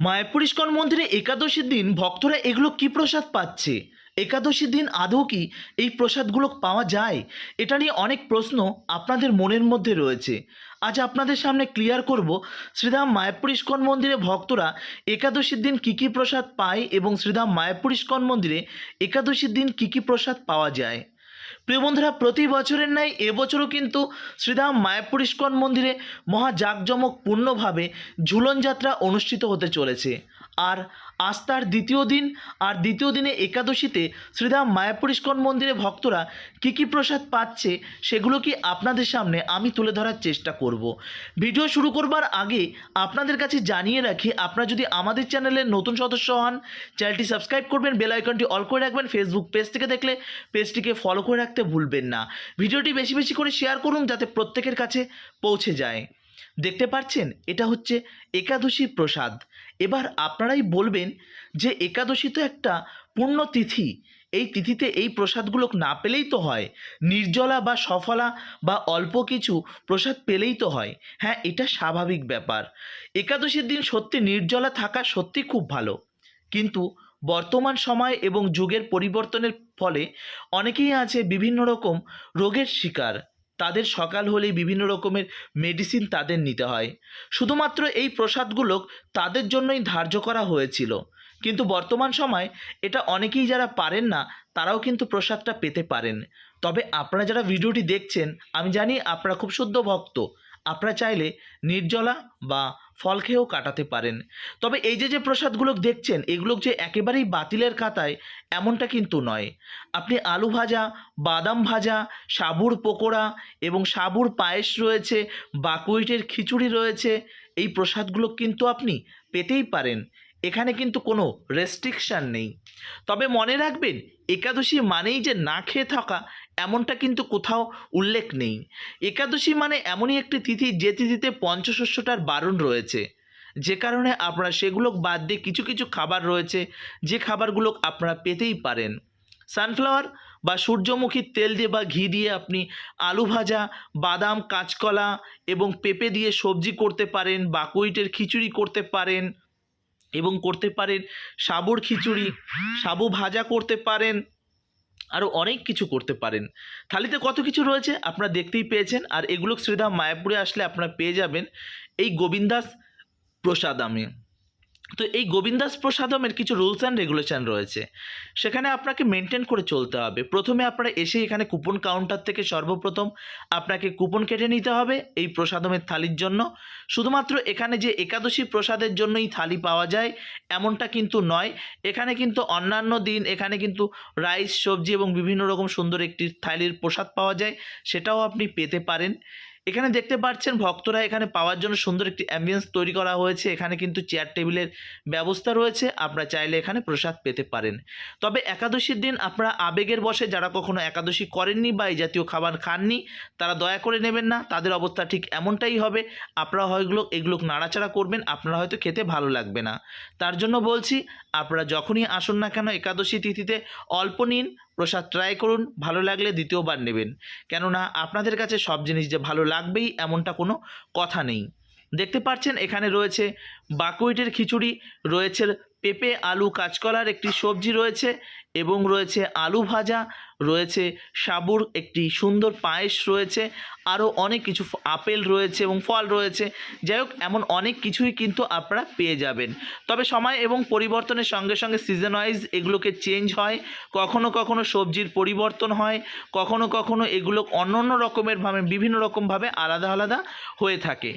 Mayapur ISKCON মন্দিরে একাদশীর দিন ভক্তরা এগুলো কি প্রসাদ পাচ্ছে? একাদশীর দিন আদৌ কি এই প্রসাদগুলো পাওয়া যায়? এটা নিয়ে অনেক প্রশ্ন আপনাদের মনের মধ্যে রয়েছে। আজ আপনাদের সামনে ক্লিয়ার করব শ্রীধাম মায়াপুর ইস্কন মন্দিরে ভক্তরা একাদশীর দিন কী কী প্রসাদ পায় এবং শ্রীধাম মায়াপুর ইস্কন মন্দিরে একাদশীর দিন কী কী প্রসাদ পাওয়া যায়। প্রিয় বন্ধুরা, প্রতি বছরের ন্যায় এবছরও কিন্তু শ্রীধাম মায়াপুর ইস্কন মন্দিরে মহা জাঁকজমকপূর্ণভাবে ঝুলন যাত্রা অনুষ্ঠিত হতে চলেছে। আর আস্থার দ্বিতীয় দিনে একাদশীতে শ্রীধাম মায়াপুর ইস্কন মন্দিরে ভক্তরা কী কী প্রসাদ পাচ্ছে সেগুলো কি আপনাদের সামনে আমি তুলে ধরার চেষ্টা করব। ভিডিও শুরু করবার আগে আপনাদের কাছে জানিয়ে রাখি, আপনারা যদি আমাদের চ্যানেলের নতুন সদস্য হন, চ্যানেলটি সাবস্ক্রাইব করবেন, বেল আইকনটি অল করে রাখবেন, ফেসবুক পেজ থেকে দেখলে পেজটিকে ফলো করে রাখতে ভুলবেন না। ভিডিওটি বেশি বেশি করে শেয়ার করুন যাতে প্রত্যেকের কাছে পৌঁছে যায়। দেখতে পাচ্ছেন, এটা হচ্ছে একাদশীর প্রসাদ। এবার আপনারাই বলবেন যে একাদশী তো একটা পূর্ণ তিথি, এই তিথিতে এই প্রসাদগুলো না পেলেই তো হয়, নির্জলা বা সফলা বা অল্প কিছু প্রসাদ পেলেই তো হয়। হ্যাঁ, এটা স্বাভাবিক ব্যাপার। একাদশীর দিন সত্যি নির্জলা থাকা সত্যি খুব ভালো, কিন্তু বর্তমান সময় এবং যুগের পরিবর্তনের ফলে অনেকেই আছে বিভিন্ন রকম রোগের শিকার। তাদের সকাল হলেই বিভিন্ন রকমের মেডিসিন তাদের নিতে হয়। শুধুমাত্র এই প্রসাদগুলো তাদের জন্যই ধার্য করা হয়েছিল, কিন্তু বর্তমান সময় এটা অনেকেই যারা পারেন না তারাও কিন্তু প্রসাদটা পেতে পারেন। তবে আপনারা যারা ভিডিওটি দেখছেন, আমি জানি আপনারা খুব শুদ্ধ ভক্ত, আপনারা চাইলে নির্জলা বা ফল খেয়েও কাটাতে পারেন। তবে এই যে প্রসাদগুলো দেখছেন, এগুলো যে একেবারেই বাতিলের খাতায় এমনটা কিন্তু নয়। আপনি আলু ভাজা, বাদাম ভাজা, সাবুর পকোড়া এবং সাবুর পায়েস রয়েছে, বাকুইটের খিচুড়ি রয়েছে, এই প্রসাদগুলো কিন্তু আপনি পেতেই পারেন। এখানে কিন্তু কোনো রেস্ট্রিকশান নেই। তবে মনে রাখবেন, একাদশী মানেই যে না খেয়ে থাকা এমনটা কিন্তু কোথাও উল্লেখ নেই। একাদশী মানে এমনই একটি তিথি যে তিথিতে পঞ্চশস্যটার বারণ রয়েছে, যে কারণে আপনারা সেগুলো বাদ দিয়ে কিছু কিছু খাবার রয়েছে যে খাবারগুলো আপনারা পেতেই পারেন। সানফ্লাওয়ার বা সূর্যমুখীর তেল দিয়ে বা ঘি দিয়ে আপনি আলু ভাজা, বাদাম, কাঁচকলা এবং পেঁপে দিয়ে সবজি করতে পারেন, বাকুইটের খিচুড়ি করতে পারেন এবং করতে পারেন সাবুর খিচুড়ি, সাবু ভাজা করতে পারেন, আরও অনেক কিছু করতে পারেন। থালিতে কত কিছু রয়েছে আপনারা দেখতেই পেয়েছেন। আর এগুলো শ্রীধাম মায়াপুরে আসলে আপনারা পেয়ে যাবেন এই গোবিন্দাস প্রসাদামে। তো এই গোবিন্দাস প্রসাদমের কিছু রুলস অ্যান্ড রেগুলেশন রয়েছে, সেখানে আপনাকে মেনটেন করে চলতে হবে। প্রথমে আপনারা এসে এখানে কুপন কাউন্টার থেকে সর্বপ্রথম আপনাকে কুপন কেটে নিতে হবে এই প্রসাদমের থালির জন্য। শুধুমাত্র এখানে যে একাদশী প্রসাদের জন্যই থালি পাওয়া যায় এমনটা কিন্তু নয়। এখানে কিন্তু অন্যান্য দিন এখানে কিন্তু রাইস, সবজি এবং বিভিন্ন রকম সুন্দর একটি থালির প্রসাদ পাওয়া যায়, সেটাও আপনি পেতে পারেন। এখানে দেখতে পাচ্ছেন ভক্তরা এখানে পাওয়ার জন্য সুন্দর একটি অ্যাম্বিয়েন্স তৈরি করা হয়েছে। এখানে কিন্তু চেয়ার টেবিলের ব্যবস্থা রয়েছে, আপনারা চাইলে এখানে প্রসাদ পেতে পারেন। তবে একাদশীর দিন আপনারা আবেগের বশে যারা কখনো একাদশী করেননি বা এই জাতীয় খাবার খাননি, তারা দয়া করে নেবেন না। তাদের অবস্থা ঠিক এমনটাই হবে। আপনারা এগুলো নাড়াচাড়া করবেন, আপনারা হয়তো খেতে ভালো লাগবে না। তার জন্য বলছি, আপনারা যখনই আসুন না কেন একাদশী তিথিতে অল্প নিন, প্রসাদ ট্রাই করুন, ভালো লাগলে দ্বিতীয়বার নেবেন। কেননা আপনাদের কাছে সব জিনিস যে ভালো লাগবেই এমনটা কোনো কথা নেই। দেখতে পাচ্ছেন এখানে রয়েছে বাকুইটের খিচুড়ি, রয়েছে পেঁপে, আলু, কাঁচকলার একটি সবজি রয়েছে এবং রয়েছে আলু ভাজা, রয়েছে সাবুর একটি সুন্দর পায়েস রয়েছে, আরও অনেক কিছু আপেল রয়েছে এবং ফল রয়েছে। যাই হোক, এমন অনেক কিছুই কিন্তু আপনারা পেয়ে যাবেন। তবে সময় এবং পরিবর্তনের সঙ্গে সঙ্গে সিজন ওয়াইজ এগুলোকে চেঞ্জ হয়। কখনো কখনো সবজির পরিবর্তন হয়, কখনো কখনো এগুলো অন্য অন্য রকমের ভাবে বিভিন্ন রকমভাবে আলাদা আলাদা হয়ে থাকে।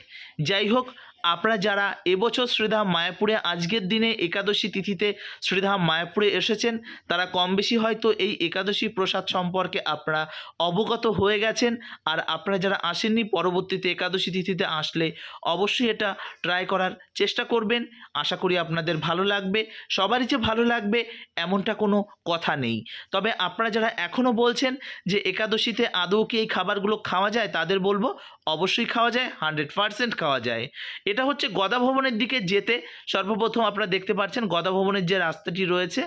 যাই হোক, আপনারা যারা এবছর শ্রীধাম মায়াপুরে আজকের দিনে একাদশী তিথিতে শ্রীধাম মায়াপুরে এসেছেন, তারা কম বেশি হয়তো এই একাদশী প্রসাদ সম্পর্কে আপনারা অবগত হয়ে গেছেন। আর আপনারা যারা আসেননি, পরবর্তীতে একাদশী তিথিতে আসলে অবশ্যই এটা ট্রাই করার চেষ্টা করবেন। আশা করি আপনাদের ভালো লাগবে। সবারই যে ভালো লাগবে এমনটা কোনো কথা নেই। তবে আপনারা যারা এখনও বলছেন যে একাদশীতে আদৌ কি এই খাবারগুলো খাওয়া যায়, তাদের বলবো অবশ্যই খাওয়া যায়, 100% খাওয়া যায়। এটা হচ্ছে গদা ভবনের দিকে যেতে সর্বপ্রথম আপনারা দেখতে পাচ্ছেন গদা ভবনের যে রাস্তাটি রয়েছে,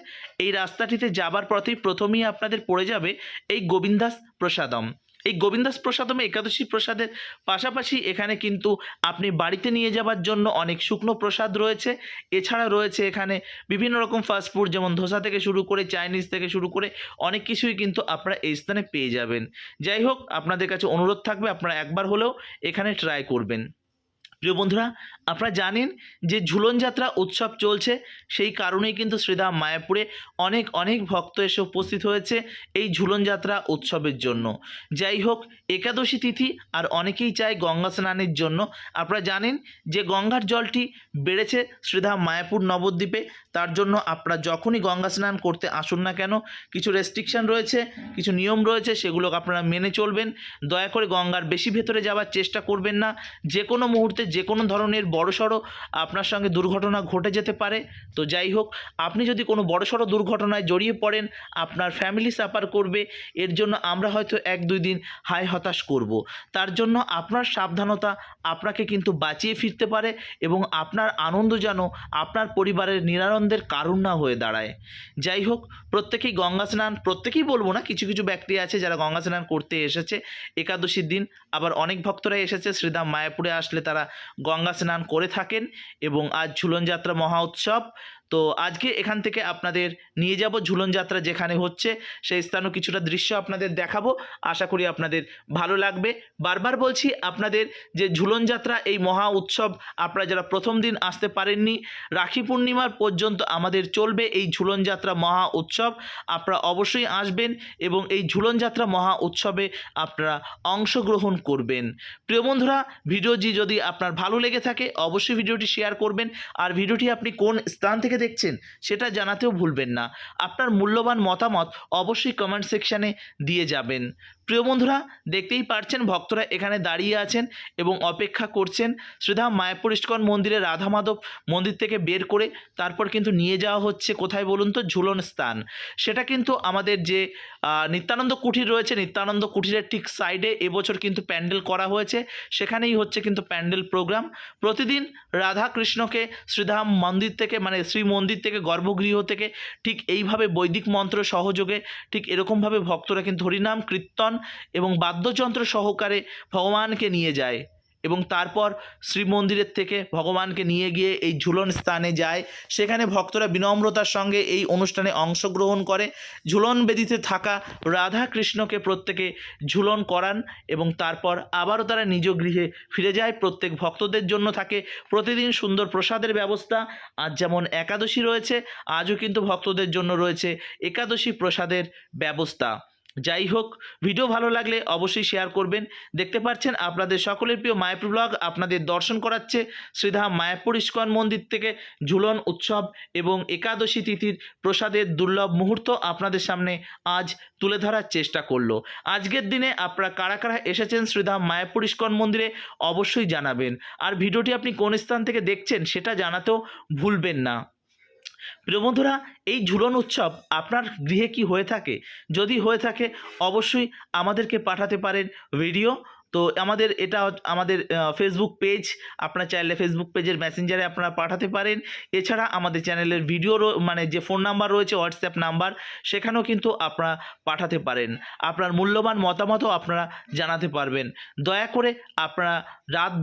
এই রাস্তাটিতে যাবার পথেই প্রথমেই আপনাদের পড়ে যাবে এই গোবিন্দাস প্রসাদম। এই গোবিন্দাস প্রসাদমে একাদশী প্রসাদের পাশাপাশি এখানে কিন্তু আপনি বাড়িতে নিয়ে যাবার জন্য অনেক শুকনো প্রসাদ রয়েছে। এছাড়া রয়েছে এখানে বিভিন্ন রকম ফাস্টফুড, যেমন ধোসা থেকে শুরু করে চাইনিজ থেকে শুরু করে অনেক কিছুই কিন্তু আপনারা এই স্থানে পেয়ে যাবেন। যাই হোক, আপনাদের কাছে অনুরোধ থাকবে আপনারা একবার হলেও এখানে ট্রাই করবেন। প্রিয় বন্ধুরা, আপনারা জানেন যে ঝুলন যাত্রা উৎসব চলছে, সেই কারণেই কিন্তু শ্রীধাম মায়াপুরে অনেক অনেক ভক্ত এসে উপস্থিত হয়েছে এই ঝুলন যাত্রা উৎসবের জন্য। যাই হোক, একাদশী তিথি আর অনেকেই চায় গঙ্গা স্নানের জন্য। আপনারা জানেন যে গঙ্গার জলটি বেড়েছে শ্রীধাম মায়াপুর নবদ্বীপে, তার জন্য আপনারা যখনই গঙ্গা স্নান করতে আসুন না কেন, কিছু রেস্ট্রিকশান রয়েছে, কিছু নিয়ম রয়েছে, সেগুলোকে আপনারা মেনে চলবেন। দয়া করে গঙ্গার বেশি ভেতরে যাওয়ার চেষ্টা করবেন না। যে কোনো মুহূর্তে যে কোনো ধরনের বড়সড় আপনার সঙ্গে দুর্ঘটনা ঘটে যেতে পারে। তো যাই হোক, আপনি যদি কোনো বড়সড় দুর্ঘটনায় জড়িয়ে পড়েন, আপনার ফ্যামিলি সাফার করবে, এর জন্য আমরা হয়তো 1-2 দিন হায় হতাশ করব। তার জন্য আপনার সাবধানতা আপনাকে কিন্তু বাঁচিয়ে ফিরতে পারে এবং আপনার আনন্দ যেন আপনার পরিবারের নিরানন্দের কারণ না হয়ে দাঁড়ায়। যাই হোক, প্রত্যেকেই গঙ্গা স্নান, প্রত্যেকেই বলবো না, কিছু কিছু ব্যক্তি আছে যারা গঙ্গা স্নান করতে এসেছে একাদশীর দিন। আবার অনেক ভক্তরা এসেছে শ্রীধাম মায়াপুরে আসলে তারা গঙ্গা স্নান করে থাকেন। এবং আজ ঝুলন যাত্রা মহা উৎসব, তো আজকে এখান থেকে আপনাদের নিয়ে যাব ঝুলন যাত্রা যেখানে হচ্ছে সেই স্থানও কিছুটা দৃশ্য আপনাদের দেখাবো। আশা করি আপনাদের ভালো লাগবে। বারবার বলছি আপনাদের যে ঝুলন যাত্রা এই মহা উৎসব, আপনারা যারা প্রথম দিন আসতে পারেননি, রাখি পূর্ণিমার পর্যন্ত আমাদের চলবে এই ঝুলন যাত্রা মহা উৎসব। আপনারা অবশ্যই আসবেন এবং এই ঝুলন যাত্রা মহা উৎসবে আপনারা অংশগ্রহণ করবেন। প্রিয় বন্ধুরা, ভিডিওটি যদি আপনার ভালো লেগে থাকে অবশ্যই ভিডিওটি শেয়ার করবেন। আর ভিডিওটি আপনি কোন স্থান থেকে দেখছেন সেটা জানাতেও ভুলবেন না। আপনার মূল্যবান মতামত অবশ্যই কমেন্ট সেকশানে দিয়ে যাবেন। প্রিয় বন্ধুরা, দেখতেই পারছেন ভক্তরা এখানে দাঁড়িয়ে আছেন এবং অপেক্ষা করছেন। শ্রীধাম মায়াপুর ইস্কন মন্দিরে রাধা মাধব মন্দির থেকে বের করে তারপর কিন্তু নিয়ে যাওয়া হচ্ছে কোথায় বলুন তো? ঝুলন স্থান। সেটা কিন্তু আমাদের যে নিত্যানন্দ কুঠির রয়েছে, নিত্যানন্দ কুঠিরের ঠিক সাইডে এবছর কিন্তু প্যান্ডেল করা হয়েছে। সেখানেই হচ্ছে কিন্তু প্যান্ডেল প্রোগ্রাম। প্রতিদিন রাধা কৃষ্ণকে শ্রীধাম মন্দির থেকে, মানে শ্রী মন্দির থেকে, গর্ভগৃহ থেকে ঠিক এইভাবে বৈদিক মন্ত্র সহযোগে ঠিক এরকমভাবে ভক্তরা কিন্তু হরিনাম কীর্তন এবং বাদ্যযন্ত্র সহকারে ভগবানকে নিয়ে যায় এবং তারপর শ্রীমন্দিরের থেকে ভগবানকে নিয়ে গিয়ে এই ঝুলন স্থানে যায়। সেখানে ভক্তরা বিনম্রতার সঙ্গে এই অনুষ্ঠানে অংশগ্রহণ করে। ঝুলন বেদিতে থাকা রাধা কৃষ্ণকে প্রত্যেকে ঝুলন করান এবং তারপর আবারও তারা নিজ গৃহে ফিরে যায়। প্রত্যেক ভক্তদের জন্য থাকে প্রতিদিন সুন্দর প্রসাদের ব্যবস্থা। আজ যেমন একাদশী রয়েছে, আজও কিন্তু ভক্তদের জন্য রয়েছে একাদশী প্রসাদের ব্যবস্থা। যাই হোক, ভিডিও ভালো লাগলে অবশ্যই শেয়ার করবেন। দেখতে পাচ্ছেন আপনাদের সকলের প্রিয় মায়াপুর ব্লগ আপনাদের দর্শন করাচ্ছে শ্রীধাম মায়াপুর ইস্কন মন্দির থেকে ঝুলন উৎসব এবং একাদশী তিথির প্রসাদের দুর্লভ মুহূর্ত আপনাদের সামনে আজ তুলে ধরার চেষ্টা করলো। আজকের দিনে আপনারা কারা কারা এসেছেন শ্রীধাম মায়াপুর ইস্কন মন্দিরে অবশ্যই জানাবেন। আর ভিডিওটি আপনি কোন স্থান থেকে দেখছেন সেটা জানাতেও ভুলবেন না। প্রিয় বন্ধুরা, এই ঝুলন উৎসব আপনার গৃহে কি হয়ে থাকে? যদি হয়ে থাকে অবশ্যই আমাদেরকে পাঠাতে পারেন ভিডিও। তো আমাদের ফেসবুক পেজ, আপনার চাইলে ফেসবুক পেজের মেসেঞ্জারে আপনারা পাঠাতে পারেন। এছাড়া আমাদের চ্যানেলের ভিডিও মানে যে ফোন নাম্বার রয়েছে, হোয়াটসঅ্যাপ নাম্বার, সেখানেও কিন্তু আপনারা পাঠাতে পারেন। আপনার মূল্যবান মতামতও আপনারা জানাতে পারবেন। দয়া করে আপনারা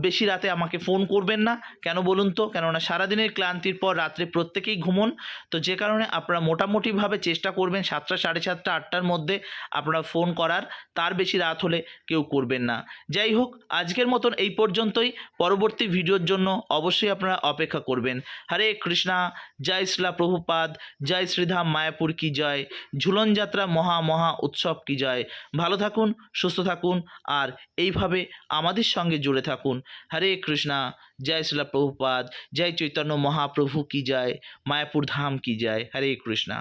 বেশি রাতে আমাকে ফোন করবেন না। কেন বলুন তো? কেননা সারাদিনের ক্লান্তির পর রাত্রে প্রত্যেকেই ঘুমন। তো যে কারণে আপনারা মোটামুটিভাবে চেষ্টা করবেন 7টা, 7:30, 8টার মধ্যে আপনারা ফোন করার। তার বেশি রাত হলে কেউ করবেন না। যাই হোক, আজকের মতন এই পর্যন্তই। পরবর্তী ভিডিওর জন্য অবশ্যই আপনারা অপেক্ষা করবেন। হরে কৃষ্ণা, জয় শ্রীলা প্রভুপাদ, জয় শ্রীধাম মায়াপুর কি জয়, ঝুলন যাত্রা মহা মহা উৎসব কি জয়। ভালো থাকুন, সুস্থ থাকুন আর এইভাবে আমাদের সঙ্গে জুড়ে থাকুন। হরে কৃষ্ণা, জয় শ্রীলা প্রভুপাদ, জয় চৈতন্য মহাপ্রভু কি জয়, মায়াপুর ধাম কি জয়। হরে কৃষ্ণা।